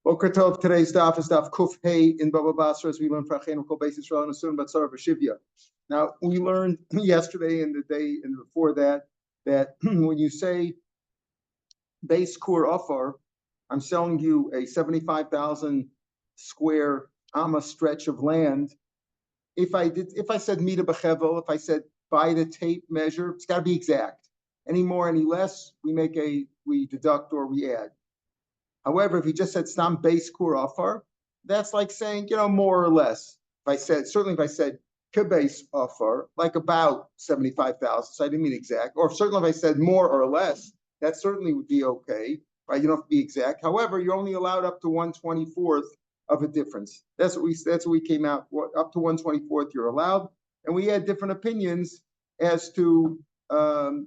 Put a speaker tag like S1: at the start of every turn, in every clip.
S1: Boker Tov. Today's daf is daf Kuf Hey in Baba Basra, as we learned for Achenu Kol Beis Yisrael and Asun Batzar B'Shivya. Now we learned yesterday and the day and before that when you say base kur offer, I'm selling you a 75,000 square amma stretch of land. If I said mita b'chevel, if I said by the tape measure, it's got to be exact. Any more, any less, we deduct or we add. However, if you just said stam base kur offer, that's like saying, more or less. If I said kibase offer, like about 75,000, so I didn't mean exact. Or certainly if I said more or less, that certainly would be okay, right? You don't have to be exact. However, you're only allowed up to 1/24th of a difference. That's what we came out, up to 1/24th you're allowed. And we had different opinions as to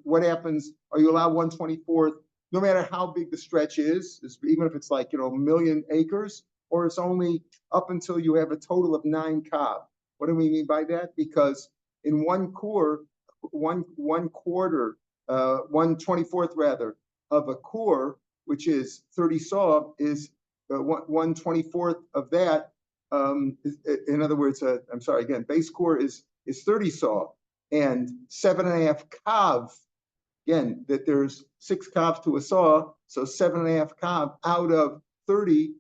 S1: what happens. Are you allowed 1/24th? No matter how big the stretch is, even if it's like, a million acres, or it's only up until you have a total of 9 kav. What do we mean by that? Because in one quarter, 1/24th rather, of a kur, which is 30 saw, is 1/24th of that. In other words, I'm sorry, again, base kur is 30 saw, and 7.5 kav. Again, that there's 6 kav to a saw, so 7.5 kav out of 30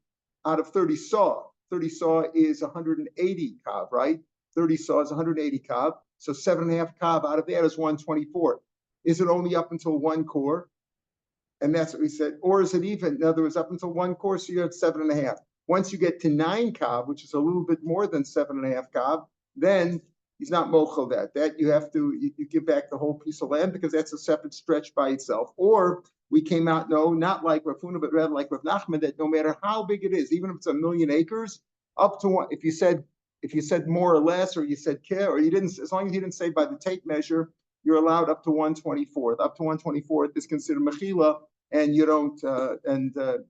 S1: saw. 30 saw is 180 kav, right? 30 saw is 180 kav, so 7.5 kav out of that is 1/24th. Is it only up until 1 core? And that's what we said. Or is it even? In other words, up until 1 core, so you have 7.5. Once you get to 9 kav, which is a little bit more than 7.5 kav, then he's not mochel that. That you have to, you give back the whole piece of land because that's a separate stretch by itself. Or we came out, no, not like Rav Huna, but rather like Rav Nachman, that no matter how big it is, even if it's 1 million acres, up to one, if you said more or less, or you said ke, or you didn't, as long as you didn't say by the tape measure, you're allowed up to 1/24th. Up to 1/24th is considered mechila, and you don't,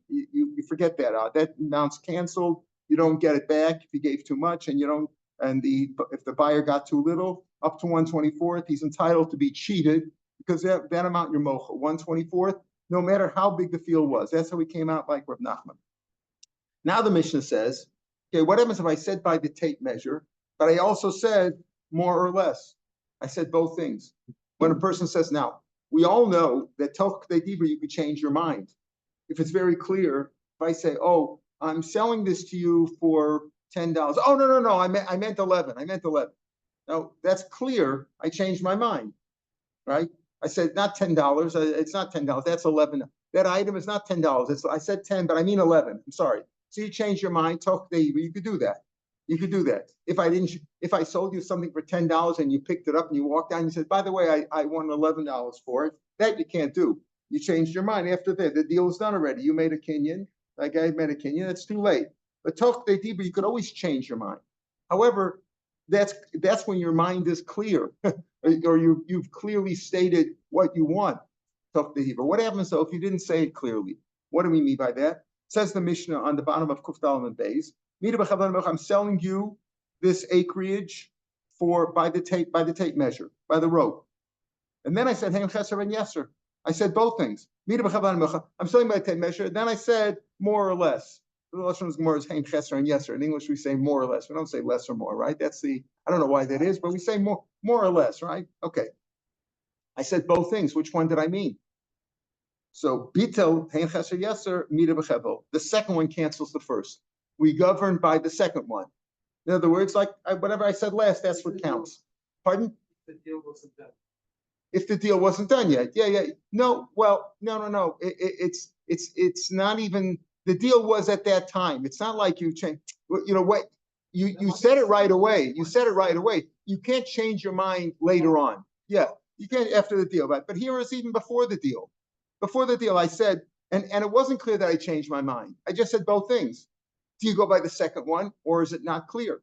S1: you forget that. That amount's canceled. You don't get it back if you gave too much, and you don't. And if the buyer got too little, up to 1/24th, he's entitled to be cheated because that amount you're mochel 1/24th, no matter how big the field was. That's how we came out like Rav Nachman. Now the Mishnah says, okay, what happens if I said by the tape measure, but I also said more or less? I said both things. When a person says, now we all know that Tok Dibra, you could change your mind. If it's very clear, if I say, oh, I'm selling this to you for $10. Oh, no. I meant 11. No, that's clear. I changed my mind, right? I said not $10. It's not $10. That's 11. That item is not $10. I said 10, but I mean 11. I'm sorry. So you changed your mind. Talk to you could do that. You could do that. If I sold you something for $10 and you picked it up and you walked down and you said, by the way, I won $11 for it. That you can't do. You changed your mind after that. The deal is done already. You made a kinyan. That guy made a kinyan. It's too late. But talk to Dibra, you could always change your mind. However, that's when your mind is clear, or you've clearly stated what you want. Talk to Dibra. What happens though if you didn't say it clearly? What do we mean by that? It says the Mishnah on the bottom of Kuf Daled and Beis. I'm selling you this acreage by the tape measure, by the rope. And then I said, Haim Cheser and Yeser. I said both things. I'm selling by the tape measure. Then I said more or less. The Lashon is more as Haim Cheser and Yeser. In English, we say more or less. We don't say less or more, right? I don't know why that is, but we say more or less, right? Okay. I said both things. Which one did I mean? So, Bitel, Haim Cheser, Yeser, Mida B'chevel. The second one cancels the first. We govern by the second one. In other words, like whatever I said last, that's what counts. Pardon?
S2: If the deal wasn't done.
S1: If the deal wasn't done yet. Yeah. No, well, no. It's not even, the deal was at that time. It's not like you changed, what, you said it right away. You can't change your mind later on. Yeah, you can't after the deal. But here is even before the deal. Before the deal, I said, and it wasn't clear that I changed my mind. I just said both things. Do you go by the second one, or is it not clear?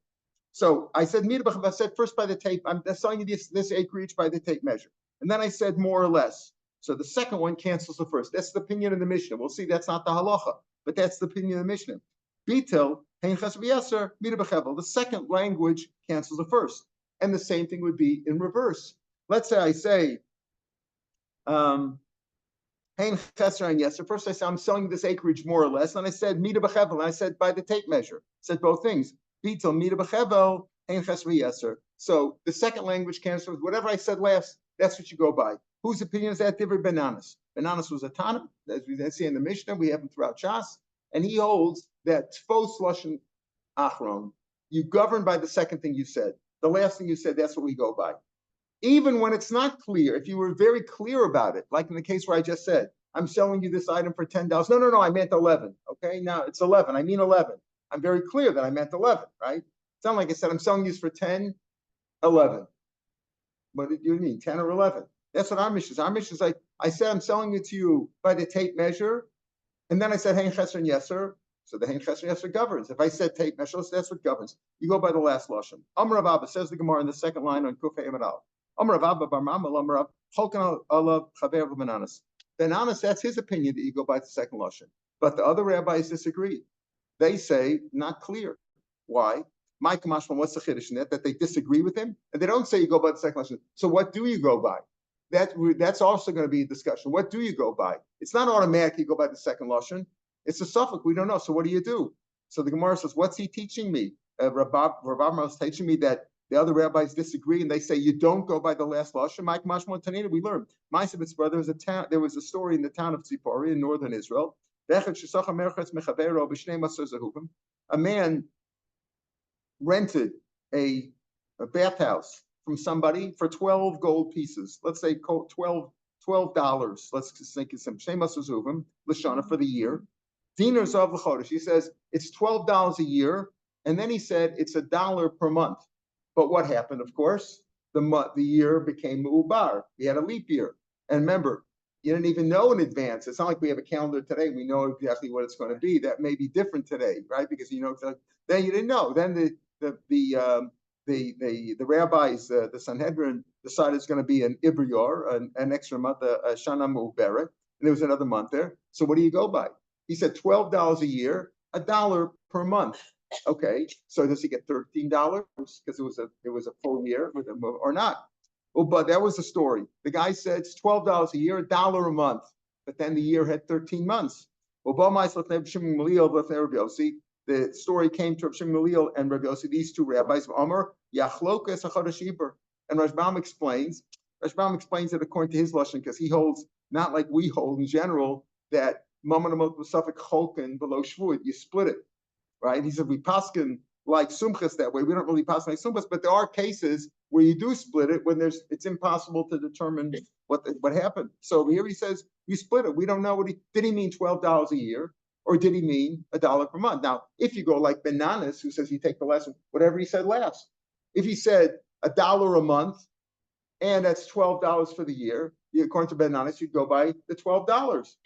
S1: So I said, I said first by the tape, I'm selling you this acreage by the tape measure. And then I said more or less. So the second one cancels the first. That's the opinion of the Mishnah. We'll see that's not the halacha, but that's the opinion of the Mishnah. Bitel, the second language cancels the first. And the same thing would be in reverse. Let's say I say, Hein chesron yeser. First I said, I'm selling this acreage more or less. And I said, Mida b'chevel. And I said, by the tape measure. I said both things. Bitel, Mida b'chevel, hein chesron yeser. So the second language cancels whatever I said last. That's what you go by. Whose opinion is that? Different bananas. Bananas was a Tana, as we see in the Mishnah. We have him throughout Shas. And he holds that Tfos Lashon Achron. You govern by the second thing you said. The last thing you said, that's what we go by. Even when it's not clear, if you were very clear about it, like in the case where I just said, I'm selling you this item for $10. No, I meant 11. Okay, now it's 11. I mean 11. I'm very clear that I meant 11, right? It's not like I said, I'm selling you this for 10, 11. What do you mean, 10 or 11? That's what our mission is. Our mission is like, I said, I'm selling it to you by the tape measure. And then I said, Hein Chesron Yeser. So the Hein Chesron Yeser governs. If I said tape measure, that's what governs. You go by the last Lashon. Amar Rav Abba, says the Gemara in the second line on Kufay Emeral. Amar Rav Abba bar Mamal, Amar Rav Cholkan Alav Chaver Bananas. Bananas, that's his opinion that you go by the second Lashon. But the other rabbis disagree. They say, not clear. Why? My Kamashman, what's the Chiddush in that? That they disagree with him? And they don't say you go by the second Lashon. So what do you go by? That's also going to be a discussion. What do you go by? It's not automatic you go by the second Lashon. It's a suffix. We don't know. So what do you do? So the Gemara says, what's he teaching me? Rav is teaching me that the other rabbis disagree and they say you don't go by the last Lashon. Mike Mashmon Tanina, we learned. Ma'aseh brother there was a story in the town of Tzipori in northern Israel. A man rented a bathhouse from somebody for 12 gold pieces. Let's say $12. Let's just think it's some Shemas Zuvim, Lashana for the year. Dinars of the Chodesh. He says it's $12 a year, and then he said it's $1 per month. But what happened? Of course, the year became Ubar. We had a leap year, and remember, you didn't even know in advance. It's not like we have a calendar today. We know exactly what it's going to be. That may be different today, right? Because you know, then you didn't know. Then the rabbis, the Sanhedrin decided it's going to be an Ibrior, an extra month, a Shana Mu'beret, and there was another month there. So what do you go by? He said $12 a year, $1 per month. Okay, so does he get $13 because it was a full year with him or not? Oh, but that was the story. The guy said it's $12 a year, $1 a month, but then the year had 13 months. The story came to Rav Shimon and Rav Yossi, these two rabbis, Amar Yachlokas HaChodesh Iber. And Rashbam explains that according to his lashon, because he holds not like we hold in general that Mamanamot Musafik Cholkin below Shvuot, you split it, right? He said we paskin like Sumchas that way. We don't really paskin like Sumchas, but there are cases where you do split it when it's impossible to determine what happened. So here he says you split it. We don't know did he mean $12 a year? Or did he mean $1 per month? Now, if you go like Bananas, who says you take the lesson, whatever he said last. If he said $1 a month, and that's $12 for the year, according to Bananas, you'd go by the $12.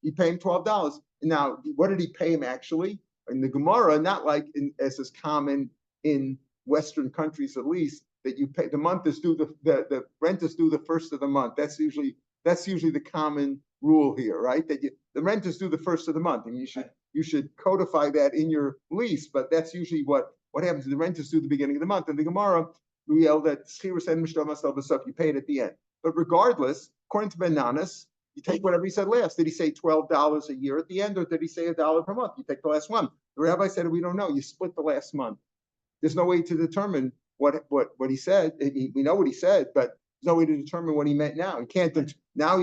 S1: You pay him $12. Now, what did he pay him actually? In the Gemara, not like as is common in Western countries at least, that you pay the month is due the rent is due the first of the month. That's usually the common rule here, right? That the rent is due the first of the month, and you should codify that in your lease. But that's usually what happens. The rent is due the beginning of the month, and the Gemara we yell that you pay it at the end. But regardless, according to Bananas, you take whatever he said last. Did he say $12 a year at the end, or did he say $1 per month? You take the last one. The rabbi said we don't know. You split the last month. There's no way to determine what he said. We know what he said, but there's no way to determine what he meant now. He can't now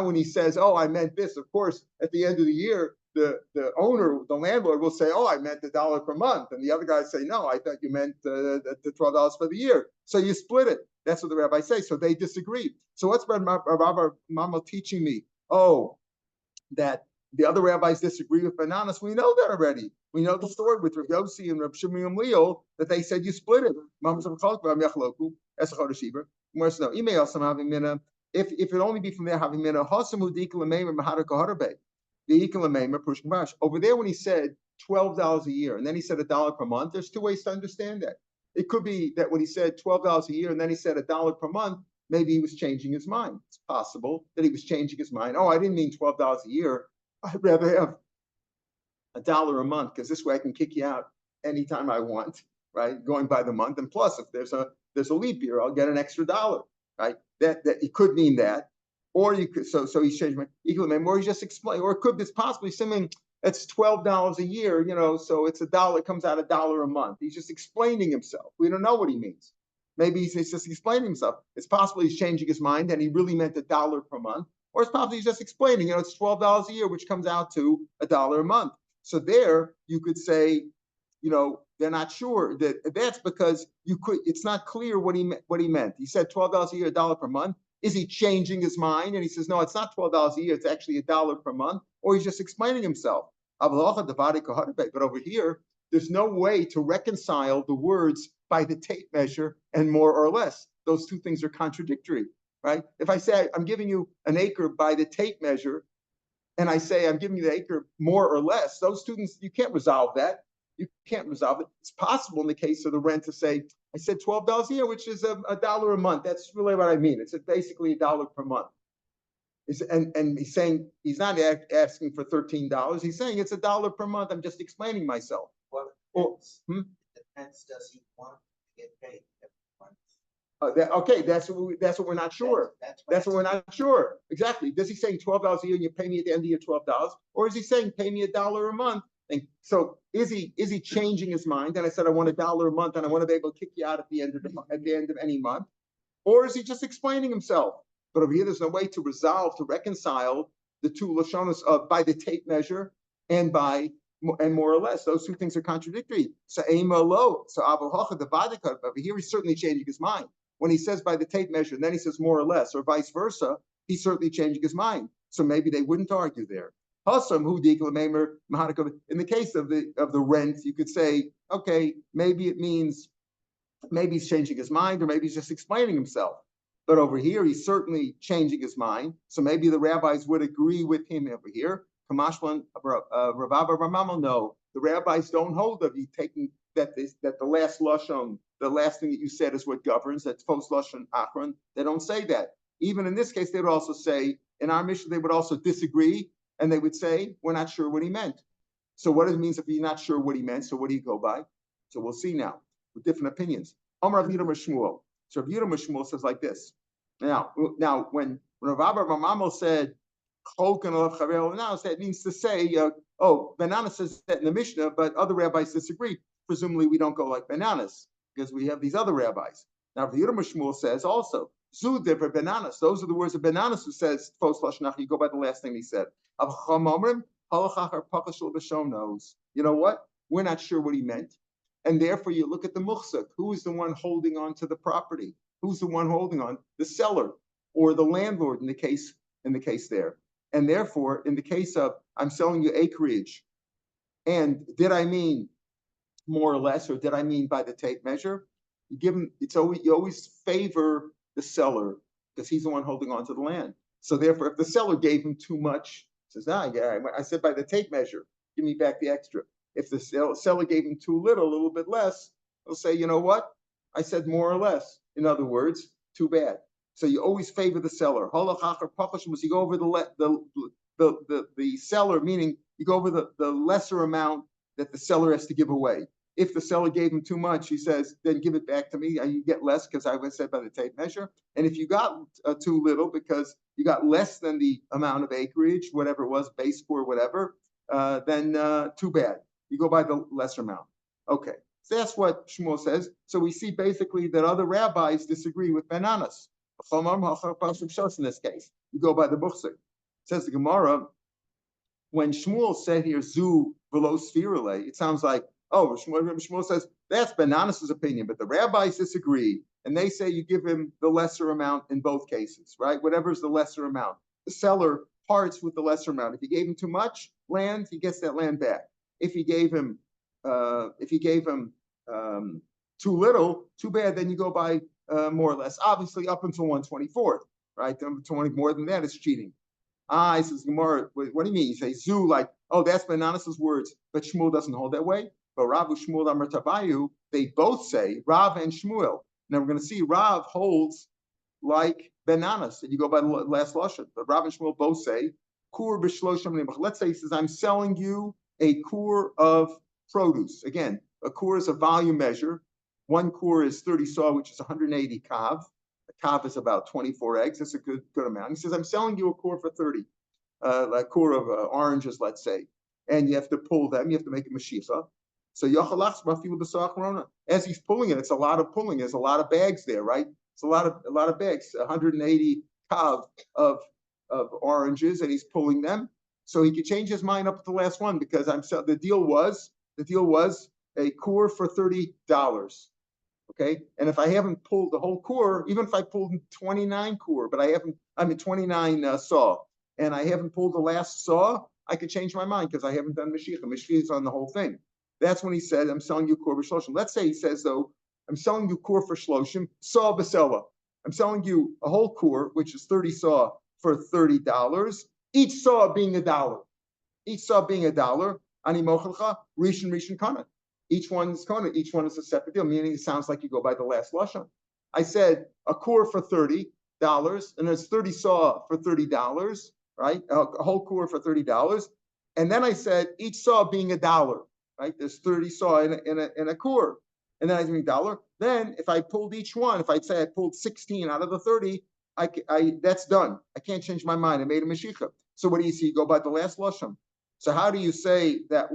S1: when he says, oh, I meant this, of course, at the end of the year, the owner, the landlord will say, oh, I meant $1 per month. And the other guys say, no, I thought you meant the $12 for the year. So you split it. That's what the rabbis say. So they disagree. So what's Rabbi Mama teaching me? Oh, that the other rabbis disagree with Bananas. We know that already. We know the story with Rav Yossi and Rav Shimon that they said you split it. If it only be from there, over there when he said $12 a year and then he said $1 per month, there's two ways to understand that. It could be that when he said $12 a year and then he said $1 per month, maybe he was changing his mind. It's possible that he was changing his mind. Oh, I didn't mean $12 a year. I'd rather have $1 a month because this way I can kick you out anytime I want, right? Going by the month. And plus, if there's a leap year, I'll get an extra $1, right? That it could mean that. Or you could, so he's changing or he's just explain, or it could be possibly something that's $12 a year, so it's $1, comes out $1 a month. He's just explaining himself. We don't know what he means. Maybe he's just explaining himself. It's possible he's changing his mind and he really meant $1 per month, or it's possible he's just explaining, it's $12 a year, which comes out to $1 a month. So there you could say, they're not sure. That's because it's not clear what he meant. He said $12 a year, $1 per month. Is he changing his mind? And he says, no, it's not $12 a year, it's actually $1 per month, or he's just explaining himself. But over here, there's no way to reconcile the words by the tape measure and more or less. Those two things are contradictory, right? If I say I'm giving you an acre by the tape measure, and I say I'm giving you the acre more or less, those students, you can't resolve that. You can't resolve it. It's possible in the case of the rent to say, I said $12 a year, which is $1 a month. That's really what I mean. It's basically $1 per month. And he's saying he's not asking for $13. He's saying it's $1 per month. I'm just explaining myself.
S2: Well, depends. Does he want to get paid every month?
S1: Okay, that's what we're not sure. That's what we're not sure. Exactly. Does he say $12 a year and you pay me at the end of your $12, or is he saying pay me $1 a month? And so is he changing his mind? And I said I want $1 a month, and I want to be able to kick you out at the end of any month, or is he just explaining himself? But over here, there's no way to reconcile the two lashonos by the tape measure and more or less. Those two things are contradictory. So over here, he's certainly changing his mind. When he says by the tape measure, and then he says more or less, or vice versa, he's certainly changing his mind. So maybe they wouldn't argue there. In the case of the rent, you could say, okay, maybe he's changing his mind, or maybe he's just explaining himself. But over here, he's certainly changing his mind. So maybe the rabbis would agree with him over here. Kamashlan, no, the rabbis don't hold of you taking that the last lashon, the last thing that you said is what governs. That's post lashon achron. They don't say that. Even in this case, they would also say, in our mission, they would also disagree. And they would say, we're not sure what he meant. So what it means if you're not sure what he meant, so what do you go by? So we'll see now, with different opinions. Rav Shmuel. So Rav Shmuel says like this. Now when Rav Abba Mamamo said, now that means to say, Bananas says that in the Mishnah, but other rabbis disagree. Presumably we don't go like Bananas, because we have these other rabbis. Now Rav Shmuel says also, Bananas. Those are the words of Bananas who says, you go by the last thing he said. You know what? We're not sure what he meant. And therefore you look at the muhsek. Who is the one holding on to the property? Who's the one holding on? The seller or the landlord in the case there. And therefore, in the case of I'm selling you acreage, and did I mean more or less, or did I mean by the tape measure? You always favor the seller because he's the one holding on to the land. So therefore, if the seller gave him too much, he says, I said by the tape measure, give me back the extra. If the seller gave him too little, a little bit less, he'll say, you know what? I said more or less. In other words, too bad. So you always favor the seller. You go over the seller, meaning you go over the lesser amount that the seller has to give away. If the seller gave him too much, he says, then give it back to me. You get less because I was said by the tape measure. And if you got too little because you got less than the amount of acreage, whatever it was, base score, whatever, then too bad. You go by the lesser amount. Okay, so that's what Shmuel says. So we see basically that other rabbis disagree with Bananas. In this case, you go by the Buchsik. Says the Gemara, when Shmuel said here, Zu velo sphirale, it sounds like, Shmuel says, that's Bananas' opinion, but the rabbis disagree, and they say you give him the lesser amount in both cases, right? Whatever is the lesser amount. The seller parts with the lesser amount. If you gave him too much land, he gets that land back. If he gave him too little, too bad, then you go by more or less. Obviously, up until 1/24th, right? More than that is cheating. He says, Gemara, what do you mean? You say, Zu, like, that's Bananas' words, but Shmuel doesn't hold that way. But Rav Shmuel Amar Tabayu, they both say, Rav and Shmuel. Now we're going to see Rav holds like Bananas, and you go by the last lashon. But Rav and Shmuel both say, Kur b'shloshim. Let's say he says, I'm selling you a kur of produce. Again, a kur is a volume measure. One kur is 30 saw, which is 180 kav. A kav is about 24 eggs. That's a good amount. He says, I'm selling you a core for 30, a core of oranges, let's say, and you have to pull them. You have to make a mashicha. So as he's pulling it, it's a lot of pulling. There's a lot of bags there, right? It's a lot of bags, 180 kav of oranges, and he's pulling them. So he could change his mind up to the last one because the deal was a core for $30. Okay, and if I haven't pulled the whole core, even if I pulled 29 core, but 29 saw, and I haven't pulled the last saw, I could change my mind because I haven't done Mashiach. Mashiach is on the whole thing. That's when he said, I'm selling you core for shloshim. Let's say he says, though, I'm selling you core for shloshim, saw basela. I'm selling you a whole core, which is 30 saw for $30, each saw being $1. Each saw being $1, ani mochelcha, rishon kana. Each one is kana, each one is a separate deal, meaning it sounds like you go by the last lashon. I said a core for $30, and there's 30 saw for $30, right? A whole core for $30. And then I said each saw being $1, right? There's 30 saw in a core. And then I think $1. Then if I pulled each one, if I'd say I pulled 16 out of the 30, that's done. I can't change my mind. I made a mashicha. So what do you see? You go by the last lashon. So how do you say that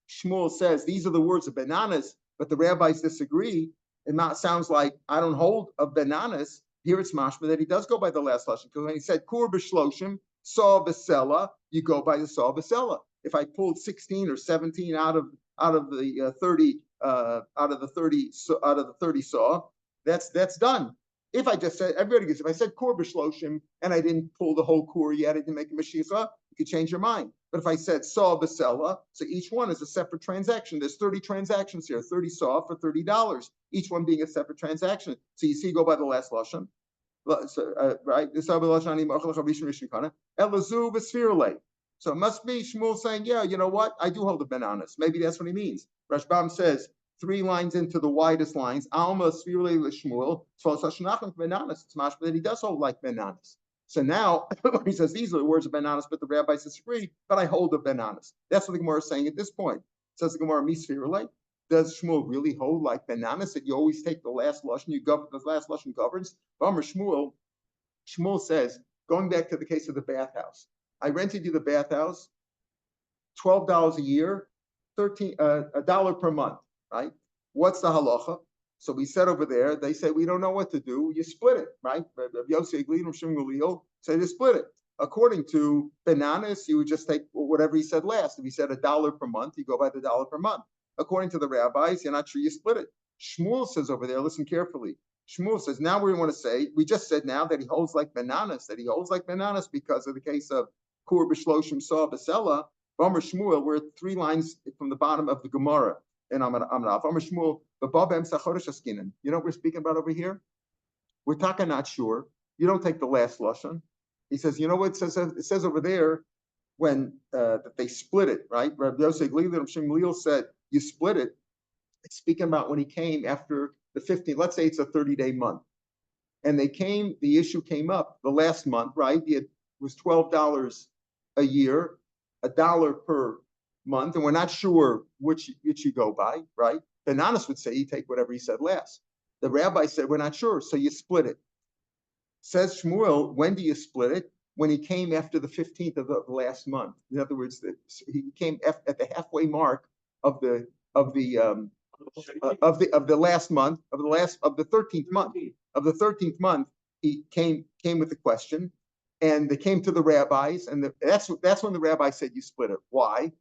S1: Shmuel says these are the words of bananas, but the rabbis disagree? It sounds like I don't hold of bananas. Here it's mashma that he does go by the last lashon, because when he said kur b'shloshim saw basela, you go by the saw basela. If I pulled 16 or 17 out of the 30 saw, that's done. If I just said if I said kur b'shloshim and I didn't pull the whole kur yet, I didn't make a mashicha, you could change your mind. But if I said saw basela, so each one is a separate transaction. There's 30 transactions here, 30 saw for $30, each one being a separate transaction. So you see, go by the last lashon, right? So it must be Shmuel saying, yeah, you know what? I do hold the bananas. Maybe that's what he means. Rashbam says 3 lines into the widest lines. Alma Svirle Shmuel. Bananas. It's mashma that he does hold like bananas. So now he says these are the words of bananas, but the rabbis disagree. But I hold the bananas. That's what the Gemara is saying at this point. Says the Gemara, Misvirle. Does Shmuel really hold like bananas that you always take the last lashon? The last lashon governs. Shmuel says, going back to the case of the bathhouse. I rented you the bathhouse, $12 a year, $1 per month, right? What's the halacha? So we said over there, they say, we don't know what to do. You split it, right? Say you split it. According to bananas, you would just take whatever he said last. If he said $1 per month, you go by the $1 per month. According to the rabbis, you're not sure you split it. Shmuel says over there, listen carefully. Shmuel says, now we want to say, we just said now that he holds like bananas, because of the case of Kur b'shloshim saw basela. V'amar Shmuel, we're 3 lines from the bottom of the Gemara. And Amarav. V'amar Shmuel, b'babem sachodesh askinan. You know what we're speaking about over here? We're talking not sure. You don't take the last lashon. He says, you know what it says? It says over there when that they split it, right? Rabbi Yosef Glil said, you split it. It's speaking about when he came after the 15th. Let's say it's a 30-day month. And the issue came up the last month, right? It was $12 a year, $1 per month, and we're not sure which you go by, right? Bananas would say you take whatever he said last. The rabbi said we're not sure, so you split it. Says Shmuel, when do you split it? When he came after the 15th of the last month. In other words, he came at the halfway mark of the last month of the 13th month of the 13th month. He came with the question. And they came to the rabbis, and that's when the rabbi said you split it. Why?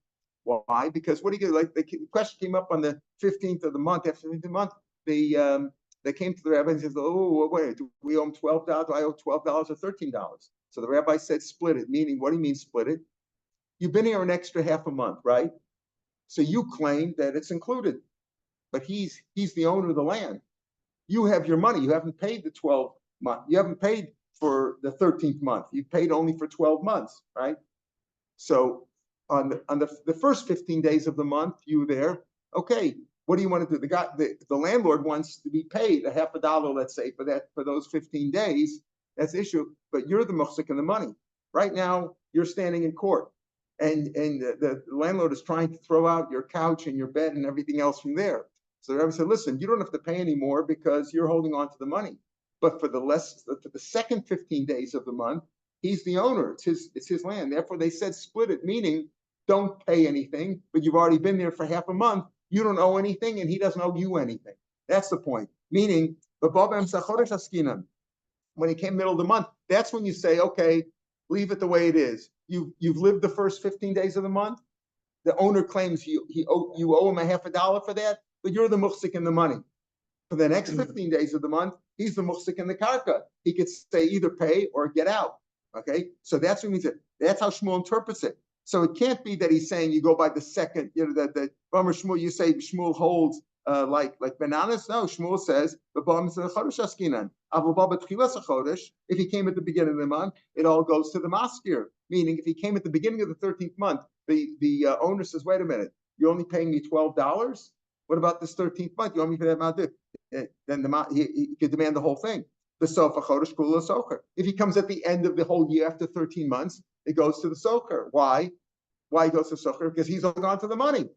S1: Why? Because what do you get? Like the question came up on the 15th of the month. After the 15th of the month, they came to the rabbi and said, "Oh, wait, do we owe him $12? Do I owe $12 or $13?" So the rabbi said, "Split it." Meaning, what do you mean split it? You've been here an extra half a month, right? So you claim that it's included, but he's the owner of the land. You have your money. You haven't paid the 12 month. You haven't paid for the 13th month. You paid only for 12 months, right? So on the first 15 days of the month, you were there. Okay, what do you want to do? The landlord wants to be paid a half a dollar, let's say, for those 15 days. That's the issue. But you're the muhsik in the money. Right now, you're standing in court, and the landlord is trying to throw out your couch and your bed and everything else from there. So the rabbi said, listen, you don't have to pay anymore because you're holding on to the money. But for the second 15 days of the month, he's the owner. It's his land. Therefore, they said split it, meaning don't pay anything, but you've already been there for half a month. You don't owe anything, and he doesn't owe you anything. That's the point. Meaning, when he came middle of the month, that's when you say, okay, leave it the way it is. You've lived the first 15 days of the month. The owner claims you owe him $50 for that, but you're the muhsik in the money. For the next 15 days of the month, he's the muhsik in the karka. He could say either pay or get out. Okay, so that's what means. That's how Shmuel interprets it. So it can't be that he's saying you go by the second. You know that Shmuel. You say Shmuel holds like bananas. No, Shmuel says if he came at the beginning of the month, it all goes to the maskir. Meaning, if he came at the beginning of the 13th month, the owner says, "Wait a minute, you're only paying me $12. What about this 13th month? You owe me for that amount." Then he could demand the whole thing. If he comes at the end of the whole year after 13 months, it goes to the socher. Why? Why goes to socher? Because he's holding on to the money.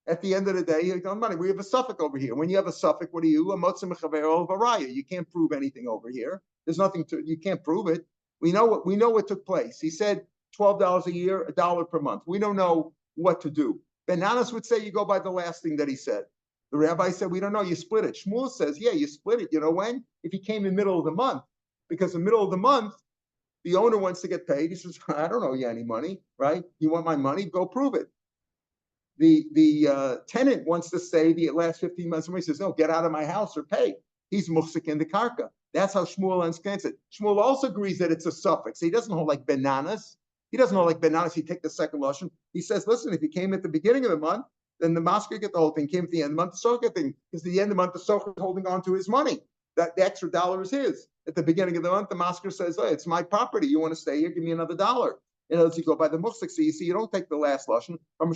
S1: At the end of the day, he's on money. We have a suffix over here. When you have a suffix, what are you? A motzim mechaver varaya. You can't prove anything over here. There's nothing to. You can't prove it. We know what took place. He said $12 a year, $1 per month. We don't know what to do. Bananas would say you go by the last thing that he said. The rabbi said, we don't know, you split it. Shmuel says, yeah, you split it. You know when? If he came in the middle of the month. Because in the middle of the month, the owner wants to get paid. He says, I don't owe you any money, right? You want my money? Go prove it. The tenant wants to stay the last 15 months. Somebody says, no, get out of my house or pay. He's muhsik in the karka. That's how Shmuel understands it. Shmuel also agrees that it's a suffix. He doesn't hold like bananas. He doesn't hold like bananas. He take the second lashon. He says, listen, if he came at the beginning of the month, then the masker get the whole thing. Came at the end of the month, the socher thing. Because at the end of the month, the socher is holding on to his money. That the extra $1 is his. At the beginning of the month, the masker says, oh, it's my property. You want to stay here? Give me another $1. In other words, you go by the muhsik. So you see, you don't take the last lashon. But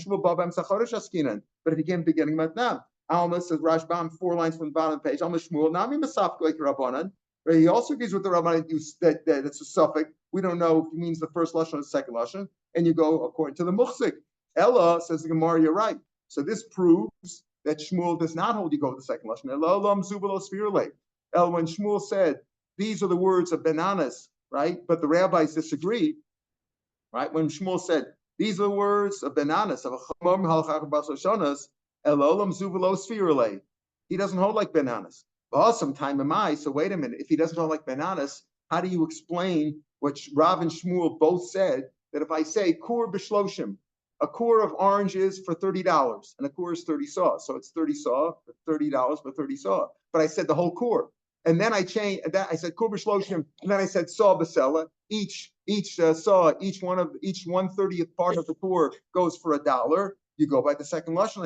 S1: if he came at the beginning of the month, now, Alma says Rashbam 4 lines from the bottom of the page. Alma Shmuel Nami Masaf like Rabbanan. He also agrees with the Rabbanan that it's a suffix. We don't know if he means the first lashon or the second lashon, and you go according to the muhsik. Ella says the Gemara, you're right. So this proves that Shmuel does not hold you go with the second lashon. When Shmuel said these are the words of bananas, right? But the rabbis disagree, right? When Shmuel said these are the words of bananas of he doesn't hold like bananas. Sometime am I? So wait a minute. If he doesn't hold like bananas, how do you explain what Rav and Shmuel both said? That if I say kur b'shloshim, a core of oranges for $30, and a core is 30 saw, so it's 30 saw for $30 for 30 saw. But I said the whole core, and then I changed that. I said core b'shloshim, and then I said saw b'sela. Each saw, each 1/30th part of the core goes for $1. You go by the second lashon.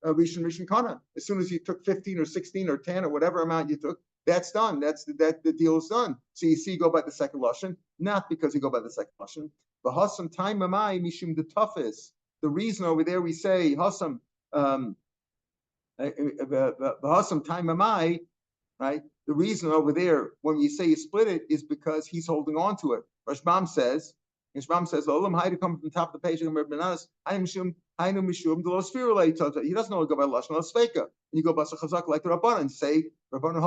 S1: Rishon kana. As soon as you took 15 or 16 or 10 or whatever amount you took, that's done. The deal is done. So you see, you go by the second lashon, not because you go by the second lashon. The hasam time mamai mishum the toughest. The reason over there we say hasam the hasam time mamai, right? The reason over there when you say you split it is because he's holding on to it. Rashbam says, Olam Haydu come from the top of the page of Bananas. He doesn't know to go by lashon l'sfeika. And you go by chazak like the Rabbanan. Say Rabbanan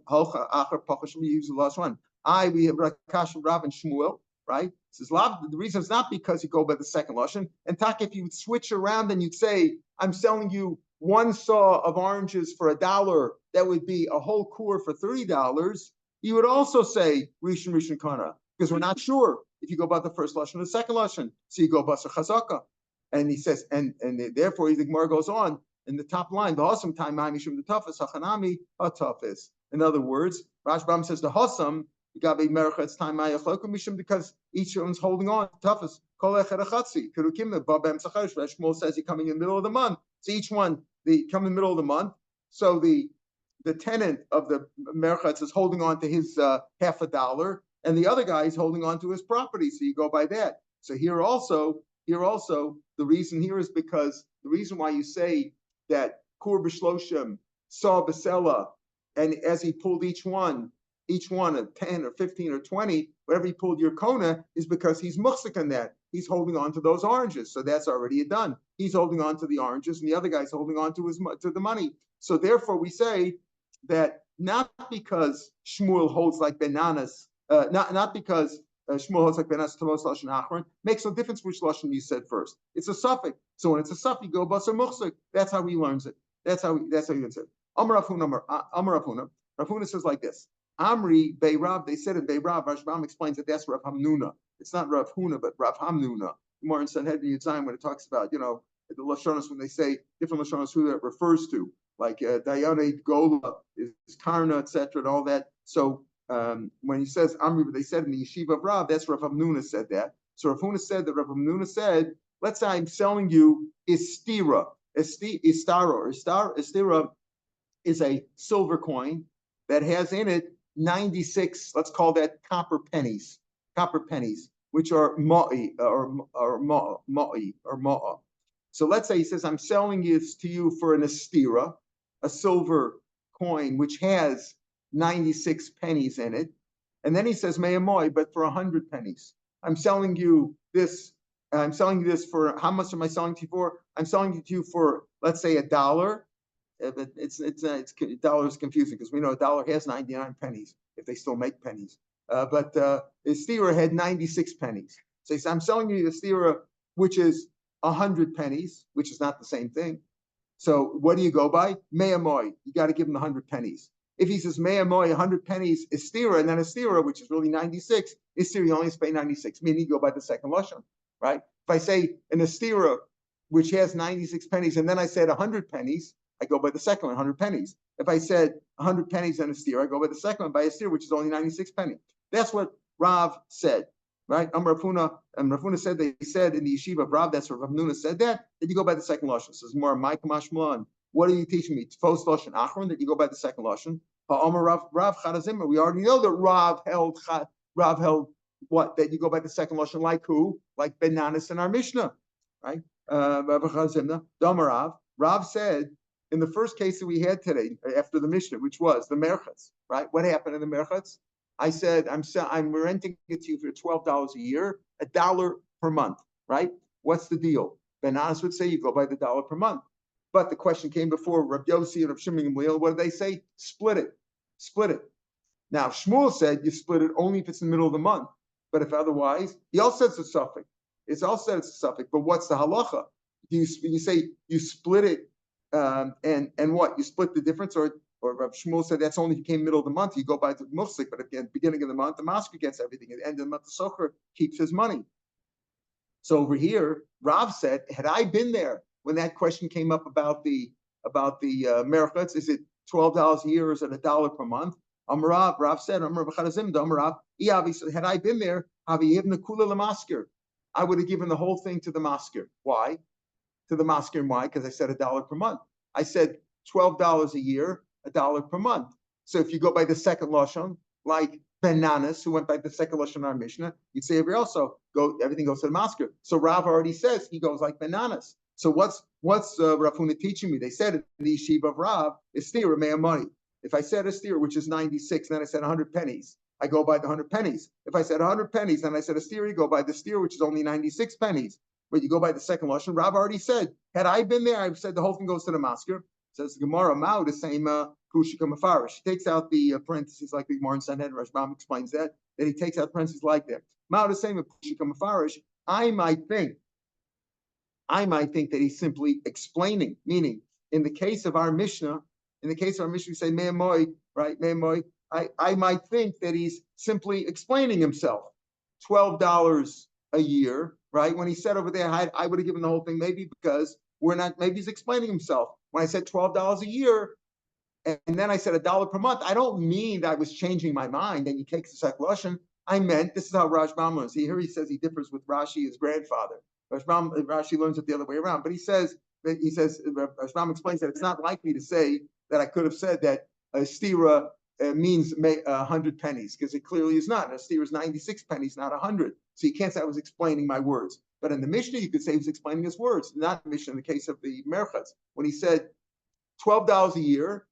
S1: halcha acher pachashim. You use the last one. We have Rakash Rav and Shmuel. Right? Says the reason it's not because you go by the second lashon. And tak, if you would switch around and you'd say, I'm selling you 1 saw of oranges for $1, that would be a whole core for $30. You would also say rishon kana, because we're not sure if you go by the first lashon or the second lashon. So you go by chazaka. And he says, and therefore the Gemara goes on in the top line, the hasam time mishum the toughest, hachanami toughest. In other words, Rashbam says the hasam because each one's holding on toughest. Shmuel says you're coming in the middle of the month. So each one, they come in the middle of the month. So the tenant of the merchatz is holding on to his $50, and the other guy is holding on to his property. So you go by that. So here also, the reason here is because the reason why you say that kur b'shloshim saw b'sela, and as he pulled each one of 10 or 15 or 20, whatever he pulled your kona, is because he's muhsik on that. He's holding on to those oranges. So that's already done. He's holding on to the oranges, and the other guy's holding on to the money. So therefore we say that not because Shmuel holds like bananas, not because Shmuel holds like bananas to most lashon achron. Makes no difference which lashon you said first. It's a suffix. So when it's a suffix, you go basar muchzik. That's how he learns it. That's how he learns it. Amar Rav Huna. Rav Huna says like this. Amri Beirav. They said in Beirav. Rashbam explains that that's Rav Hamnuna. It's not Rav Huna, but Rav Hamnuna. More in Sanhedrin Yitzayim when it talks about, the lashonos when they say different lashonos who that refers to, like Dayane Gola is Karna, etc., and all that. So when he says Amri, but they said in the yeshiva of Rav, that's Rav Hamnuna said that. So Rav Huna said that Rav Hamnuna said, let's say I'm selling you istira. Istira is a silver coin that has in it 96, let's call that copper pennies, which are ma'i or ma'a. So let's say he says, I'm selling this to you for an astira, a silver coin, which has 96 pennies in it. And then he says, me'amoy, but for 100 pennies. I'm selling you this for, how much am I selling to you for? I'm selling it to you for, let's say, $1. But dollar is confusing because we know a dollar has 99 pennies if they still make pennies. But the stira had 96 pennies. So he said, I'm selling you the stira, which is 100 pennies, which is not the same thing. So what do you go by? Me'amoy. You got to give him the 100 pennies. If he says me'amoy, 100 pennies is stira, and then a stira, which is really 96, is stira, you only pay 96, meaning you go by the second lashon, right? If I say an astira, which has 96 pennies, and then I said 100 pennies, I go by the second one, 100 pennies. If I said 100 pennies and a steer, I go by the second one, by a steer, which is only 96 pennies. That's what Rav said, right? Rav Huna said, they said in the yeshiva of Rav, that's what Rav Nuna said that you go by the second lashon. So it's more my kamashmalan. What are you teaching me? First lashon achron, that you go by the second lashon. Rav Chadazimah. We already know that Rav held what? That you go by the second lashon, like who? Like bananas in our Mishnah, right? Rav Chadazimah. Rav said, in the first case that we had today, after the Mishnah, which was the merchats, right? What happened in the merchats? I said, I'm renting it to you for $12 a year, $1 per month, right? What's the deal? Bananas would say you go by the $1 per month. But the question came before Rav Yossi and Rav Shimon Gamliel. What did they say? Split it. Now, Shmuel said you split it only if it's in the middle of the month. But if otherwise, he also says it's a suffix. It's all said it's a suffix. But what's the halacha? You say you split it, and what? You split the difference, or Rav Shmuel said that's only if you came middle of the month, you go by the mufsik, but at the beginning of the month, the masker gets everything. At the end of the month, the socher keeps his money. So over here, Rav said, had I been there when that question came up about the merchats, is it $12 a year or is it $1 per month? Rav said, had I been there, I would have given the whole thing to the masker. Why? To the masker, and why? Because I said $1 per month. I said $12 a year, $1 per month. So if you go by the second lashon, like bananas, who went by the second lashon in our Mishnah, you'd say everything goes to the masker. So Rav already says he goes like bananas. So what's Rav Huna teaching me? They said in the yeshiva of Rav, istira mea money. If I said astira, which is 96, and then I said 100 pennies, I go by the 100 pennies. If I said 100 pennies, and I said astira, you go by the steer, which is only 96 pennies. But you go by the second lashon. Rav already said, had I been there, I've said the whole thing goes to the masker. Says the Gemara, Mao, the same kushika mafarish. She takes out the parentheses like the Gemara in Sanhedrin. Rashbam explains that he takes out parentheses like that. Mao, the same kushika mafarish. I might think that he's simply explaining, meaning in the case of our Mishnah, we say me'amoy, right? Me'amoy. I might think that he's simply explaining himself. $12 a year, right? When he said over there, I would have given the whole thing, maybe because maybe he's explaining himself. When I said $12 a year, and then I said $1 per month, I don't mean that I was changing my mind and he takes the second lashon. I meant, this is how Rashbam learns. Here he says he differs with Rashi, his grandfather. Rashi learns it the other way around. But Rashbam explains that it's not likely to say that I could have said that a stira means 100 pennies, because it clearly is not. A stira is 96 pennies, not 100. So you can't say I was explaining my words. But in the Mishnah, you could say he was explaining his words, not the Mishnah in the case of the merchats. When he said $12 a year,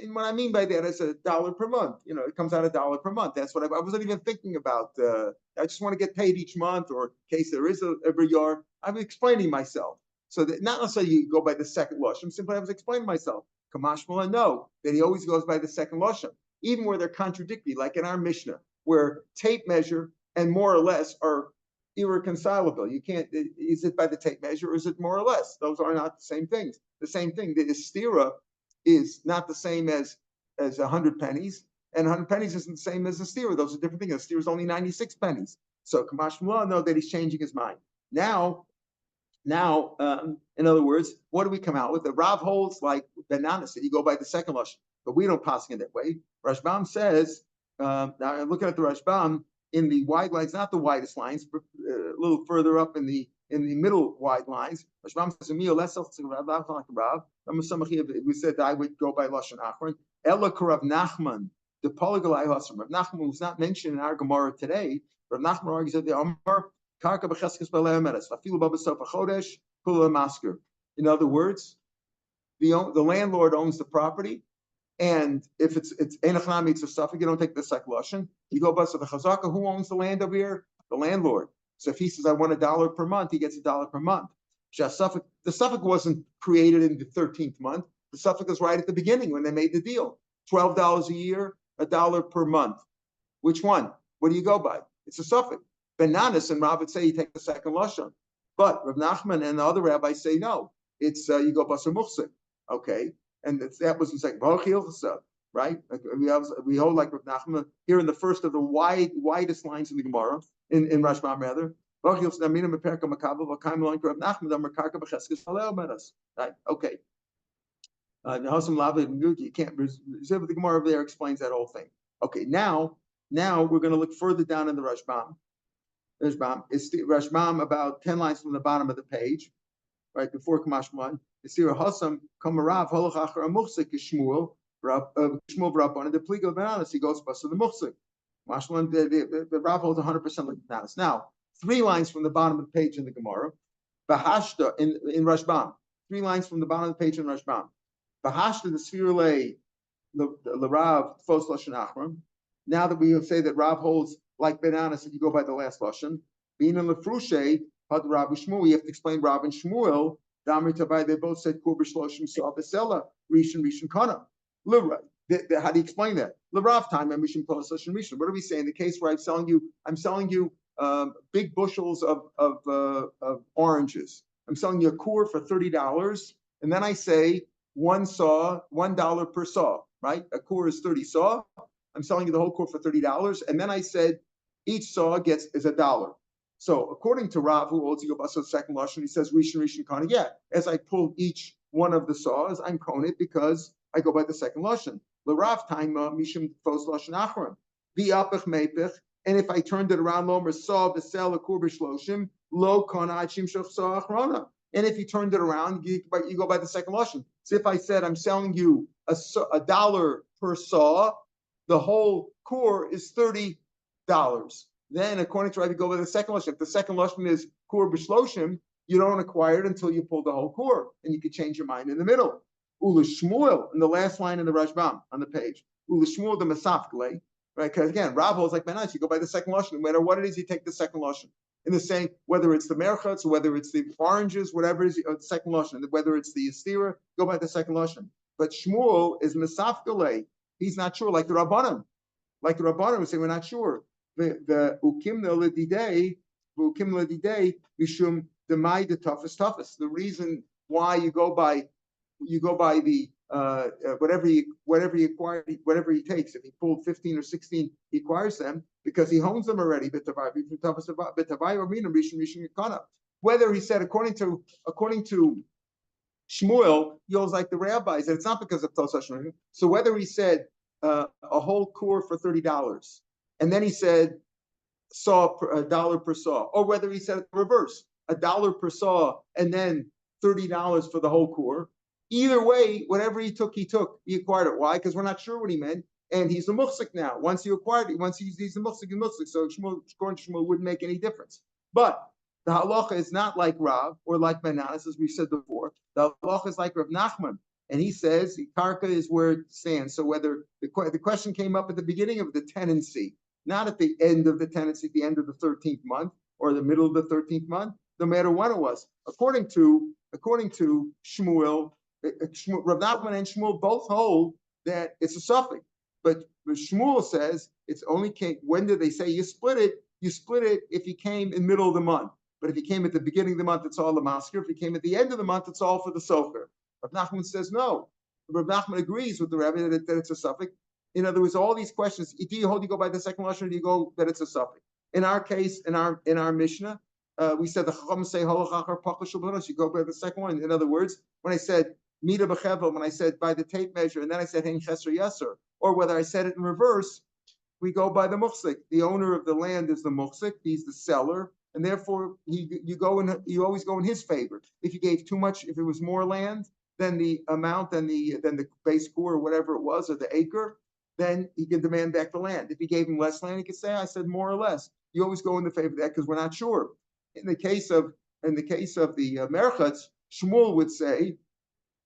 S1: and what I mean by that is $1 per month. It comes out $1 per month. That's what I wasn't even thinking about. I just want to get paid each month, or in case there is every year. I'm explaining myself. So that not necessarily you go by the second lashon. Simply I was explaining myself. Kamashmala, no, that he always goes by the second lashon, even where they're contradictory, like in our Mishnah, where tape measure and more or less are irreconcilable. You can't, is it by the tape measure or is it more or less? Those are not the same things. The same thing, the istira is not the same as 100 pennies, and 100 pennies isn't the same as a stira. Those are different things. A stira is only 96 pennies. So Kamash Mullah know that he's changing his mind. Now, in other words, what do we come out with? The Rav holds like bananas that you go by the second lashon, but we don't pass it that way. Rashbam says, now I'm looking at the Rashbam in the wide lines, not the widest lines, but a little further up in the middle wide lines. Rashbam says, we said that I would go by lashon achron. Ella Rav Nachman, the polygalai Rav Nachman was not mentioned in our Gemara today. Rav Nachman argues that the Amar karka b'cheskes b'le'emeres vafilu b'b'sof hachodesh kula masker. In other words, the landlord owns the property, and if it's enachnami, it's a suffix. You don't take the second lashon. You go by so the chazaka. Who owns the land over here? The landlord. So if he says I want $1 per month, he gets $1 per month. The suffix wasn't created in the 13th month. The suffix was right at the beginning when they made the deal. $12 a year, $1 per month. Which one? What do you go by? It's a suffix. Bananas and Rav would say you take the second lashon, but Rav Nachman and the other rabbis say no. It's you go basar muchsik. Okay, and that was in second right? We hold like Rav Nachman here in the first of the widest lines in the Gemara in Rashbam rather. Right, okay. You can't reserve the Gemara over there explains that whole thing. Okay, now we're going to look further down in the Rashbam. It's the Rashbam about 10 lines from the bottom of the page, right before Kamash 1. It's here Hasam Kamarav Holach Achar Amuchsik Shmuel Shmuel Rabban and the Pligal Bananas. He goes to the Muchsik. Mashman the Rav holds 100% like Bananas. Now 3 lines from the bottom of the page in the Gemara, Bahashta in Rashbam. 3 lines from the bottom of the page in Rashbam. Bahashta the Sfirle the Rav Fos Lashon Achram. Now that we say that Rav holds like Bananas, if you go by the last lashon, being in Lefrushe, Had Rav Shmuel, you have to explain Rav and Shmuel. Damri Tavai, they both said Kur B'Shloshim Sa B'Sela Rishon Kana. How do you explain that? L'Rav time and Rishon Plus Lashon Rishon. What are we saying? The case where I'm selling you big bushels of oranges. I'm selling you a kur for $30, and then I say $1 per saw. Right? A kur is 30 saw. I'm selling you the whole kur for $30, and then I said each saw is $1. So according to Rav, who holds you about the second lashon, he says Rishon Kana. Yeah, as I pull each one of the saws, I'm kone it because I go by the second lashon. The Rav time mishum fos lashon achron. The apich mepich, and if I turned it around, lomer saw b'sel kur b'shloshim lo kana achim shoch saw achrona. And if you turned it around, you go by the second lashon. So if I said I'm selling you $1 per saw, the whole kur is $30. Then, according to Rav, you go by the second lashon. If the second lashon is kur b'shloshim, you don't acquire it until you pull the whole kur, and you can change your mind in the middle. Ula Shmuel in the last line in the Rashbam on the page. Ula Shmuel the Masafkle, right? Because again, Rav holds like Benash, you go by the second lashon. No matter what it is, you take the second lashon. In the same, whether it's the merchats, whether it's the oranges, whatever it is, the second lashon. Whether it's the estira, go by the second lashon. But Shmuel is Masafkle. He's not sure, like the Rabbanim. Like the Rabbanim would say, we're not sure. The ukimna ledidei mishum demai the toughest. The reason why you go by the whatever he acquired, whatever he takes. If he pulled 15 or 16, he acquires them because he owns them already. Whether he said according to Shmuel, he holds like the rabbis, and it's not because of Tosashon. So whether he said a whole kur for $30, and then he said saw $1 per saw, or whether he said the reverse, $1 per saw, and then $30 for the whole kur. Either way, whatever he took, he acquired it. Why? Because we're not sure what he meant, and he's a muhsik now. Once he acquired it, once he's a muhsik, so according to Shmuel wouldn't make any difference. But the halacha is not like Rav or like Bananas, as we said before. The halacha is like Rav Nachman, and he says karka is where it stands. So whether the question came up at the beginning of the tenancy, not at the end of the tenancy, at the end of the 13th month or the middle of the 13th month, no matter what it was. According to Shmuel, Rav Nachman and Shmuel both hold that it's a suffix, but Shmuel says it's only came. When did they say you split it? You split it if he came in middle of the month. But if he came at the beginning of the month, it's all the masker. If he came at the end of the month, it's all for the sofer. Rav Nachman says no. Rav Nachman agrees with the Rebbe that it's a suffix. In other words, all these questions: do you hold you go by the second lashon, or do you go that it's a suffix? In our case, in our Mishnah, we said the Chacham say halachachar pachas shalbonos. You go by the second one. In other words, when I said mida b'chevel, when I said by the tape measure, and then I said hein cheser yeser, or whether I said it in reverse, we go by the muhsik. The owner of the land is the muhsik. He's the seller, and therefore you always go in his favor. If you gave too much, if it was more land than the amount, than the base core or whatever it was, or the acre, then he can demand back the land. If he gave him less land, he could say, I said more or less. You always go in the favor of that because we're not sure. In the case of the merchats, Shmuel would say,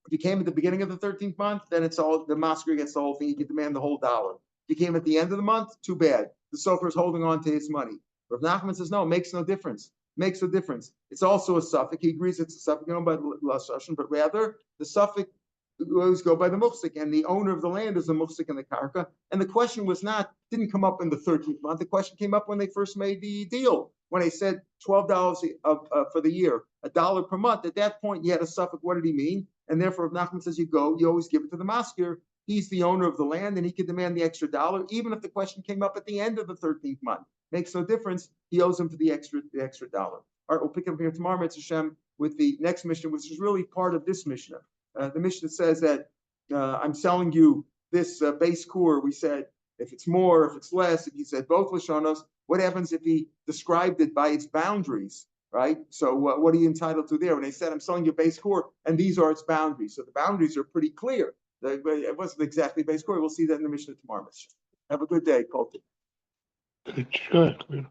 S1: if you came at the beginning of the 13th month, then it's all the masker gets the whole thing. He can demand the whole dollar. If you came at the end of the month, too bad. The sofer is holding on to his money. Rav Nachman says, no, it makes no difference. Makes no difference. It's also a suffix. He agrees it's a suffix, by the lashon, but rather the suffix. We always go by the muhsik, and the owner of the land is the muhsik and the karka. And the question didn't come up in the 13th month. The question came up when they first made the deal, when they said $12 for the year, $1 per month. At that point, you had a suffix. What did he mean? And therefore, if Nachman says you always give it to the masker. He's the owner of the land, and he can demand the extra dollar, even if the question came up at the end of the 13th month. Makes no difference. He owes him for the extra dollar. All right, we'll pick up here tomorrow, Mitzvah Hashem, with the next Mishnah, which is really part of this Mishnah. The Mishnah says that I'm selling you this base core. We said if it's more, if it's less, if he said both Lashonos, what happens if he described it by its boundaries, right? So what are you entitled to there? When they said I'm selling you base core, and these are its boundaries. So the boundaries are pretty clear. It wasn't exactly base core. We'll see that in the Mishnah tomorrow. Have a good day, Colton.
S3: Good.